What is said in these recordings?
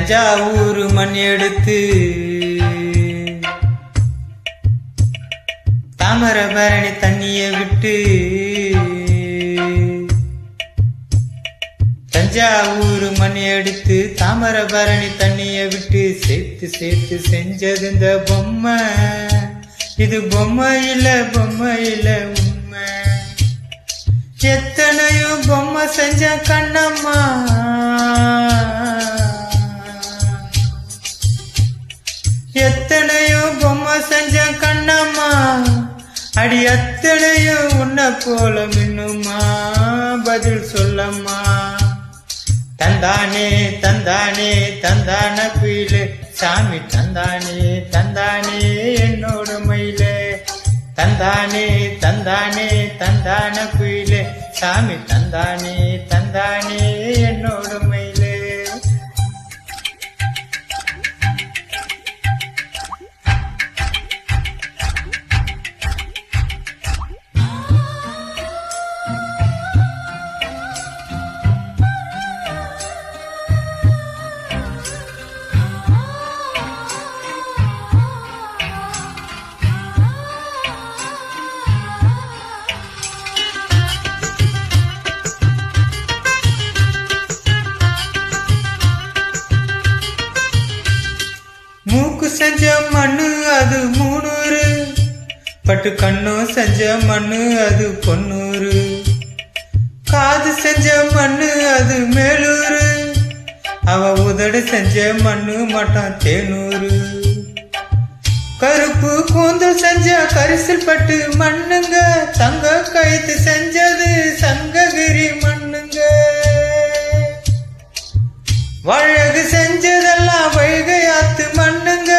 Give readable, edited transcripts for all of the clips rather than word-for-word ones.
தஞ்சாவூர் மண் எடுத்து தாமிரபரணி தண்ணிய விட்டு தஞ்சாவூர் மண் எடுத்து தாமிரபரணி தண்ணிய விட்டு சேர்த்து சேர்த்து செஞ்சது இந்த பொம்மை. இது பொம்மை இல்ல உண்மை. எத்தனையோ பொம்மை செஞ்ச கண்ணம்மா, எத்தனையோ பொம்மை செஞ்ச கண்ணம்மா, அடி அத்தனையோ உன்னை போல மின்னுமா, பதில் சொல்லம்மா. தந்தானே தந்தானே தந்தான குயிலே சாமி, தந்தானே தந்தானே என்னோட மயிலே. தந்தானே தந்தானே தந்தான குயிலே சாமி, தந்தானே தந்தானே என்னோட மயிலே. மூக்கு செஞ்ச மண்ணு அது 300, பட்டு கண்ணும் செஞ்ச மண்ணு அது பொன்னூறு, காது செஞ்ச மண்ணு அது மேலூரு, அவ உதடு செஞ்ச மண்ணு மட்டும் தேனூறு, கருப்பு கூந்தல் செஞ்ச கரிசல் பட்டு மண்ணுங்க, தங்க கயித்து செஞ்சது சங்ககிரி மண்ணுங்க, வழகு செஞ்சதெல்லாம் வைகையாத்து மண்ணுங்க,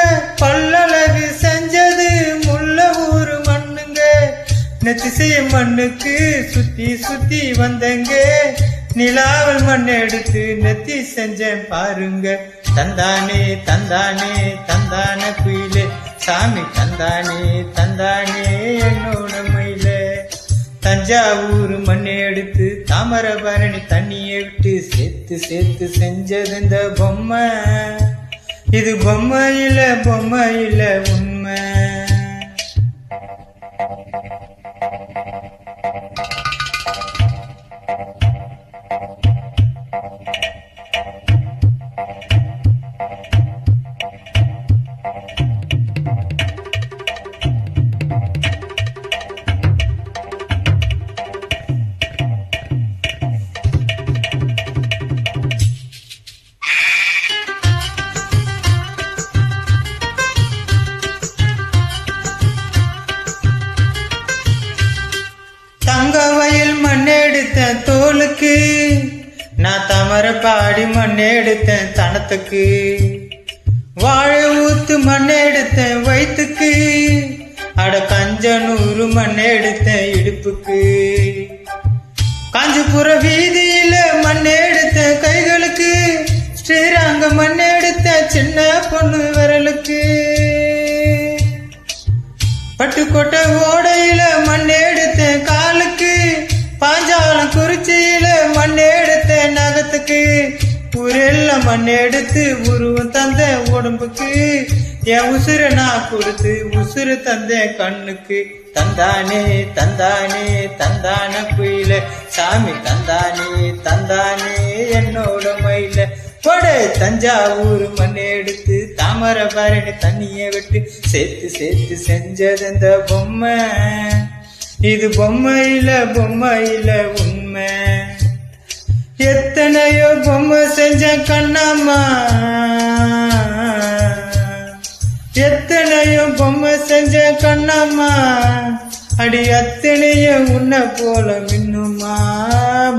பல்லழகு செஞ்சது முல்ல ஊரு மண்ணுங்க. நெத்திசைய மண்ணுக்கு சுத்தி சுத்தி வந்தங்க, நிலாவல் மண் எடுத்து நெத்தி செஞ்சேன் பாருங்க. தந்தானே தந்தானே தந்தான குயிலே சாமி, தந்தானே தந்தானே என்னோட மயிலே. தஞ்சாவூர் மண் எடுத்து தாமிரபரணி தண்ணிய விட்டு சேர்த்து சேர்த்து செஞ்சது இந்த பொம்மை. இது பொம்மை இல்ல உண்மை. தங்க வயல் மண் எடுத்தேன் தோலுக்கு, நான் தாமிரபாடி மண் எடுத்தேன் தனத்துக்கு, வாழை ஊத்து மண் எடுத்தேன் வயிற்றுக்கு, அட கஞ்சனூறு மண் எடுத்தேன் இடுப்புக்கு, காஞ்சிபுர வீதியில மண் எடுத்தேன் கைகளுக்கு, ஸ்ரீரங்க மண் எடுத்தேன் சின்ன பொண்ணு விரலுக்கு, பட்டுக்கோட்டை ஓடையில மண் எடுத்தேன் காலுக்கு, பாஞ்சாலம் குறிச்சியில மண் எடுத்தேன் நகத்துக்கு, ஊரெல்லாம் மண் எடுத்து உருவம் தந்த உடம்புக்கு, என் உசுர நான் கொடுத்து உசுறு தந்த கண்ணுக்கு. தந்தானே தந்தானே தந்தான குயில சாமி, தந்தானே தந்தானே என்னோட மயில. கொடை தஞ்சாவூர் மண் எடுத்து தாமிரபரணி தண்ணிய விட்டு சேர்த்து சேர்த்து செஞ்சது இந்த பொம்மை. இது பொம்மை இல்ல உண்மை. எத்தனையோ பொம்மை செஞ்ச கண்ணம்மா, எத்தனையோ பொம்மை செஞ்ச கண்ணம்மா, அடி அத்தனையோ உன்னை போல மின்னுமா,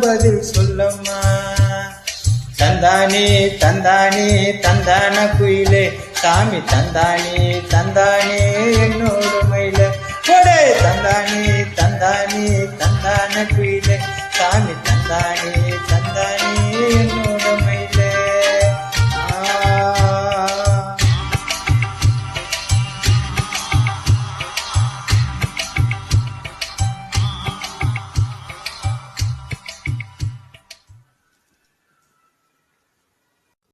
பதில் சொல்லம்மா. தந்தானே தந்தானே தந்தான குயிலே சாமி, தந்தானே தந்தானே என்னோட மயில. கொடை தந்தானே தந்தானே தந்தான குயிலே சாமி, தந்தானே